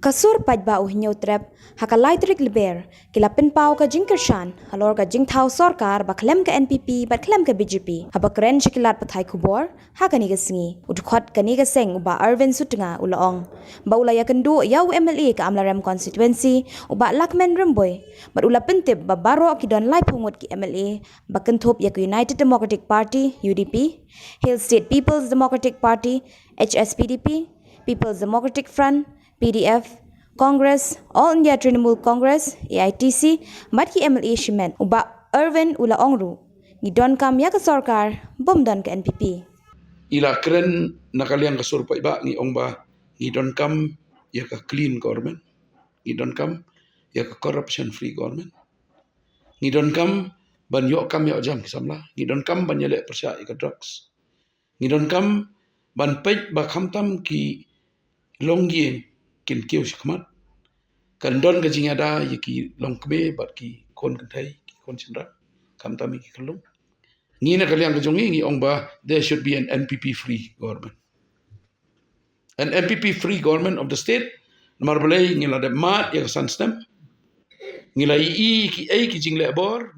Kasur Paidbah uhinyau trap haka laitrik leber kila penpau ka jing Kyrshan halor ka jing thau Sorkar ba Khlem ka NPP ba Khlem ka BJP haba keren shikilat pathai kubor haka ni singi udkhot kani ka seng uba Arvin Sutinga ulaong ba ulaya kendu yau MLA ka Amlarem constituency uba Lakmen Remboy ba ula pentip ba baro ki don lai pungut ki MLA ba kenthop ya United Democratic Party UDP Hill State People's Democratic Party HSPDP People's Democratic Front PDF, Congress, All India Trinamool Congress, AITC, Matki MLA Shimen, Uba Irvin Ula Ongru, Nidon Kam Yaka Sorkar, Bumdon ka NPP. Ila keren nakaliang kasur Paidbah ni ongba Nidon Kam yaka clean government, Nidon Kam yaka corruption free government, Nidon Kam ban yok kam yok jam kisamla, Nidon Kam ban yelek persya ika drugs, Nidon Kam ban pej ba khamtam ki longgien kin kiu shikmat kan don gajing ada yaki longkbe bat ki kon kantai ki kon cindra kam tami ki kalung ni na kaliang kajongi ni ongba there should be an NPP free government, an NPP free government of the state marbelai ngila de mat ya san stem ngila ki ai ki jingle bor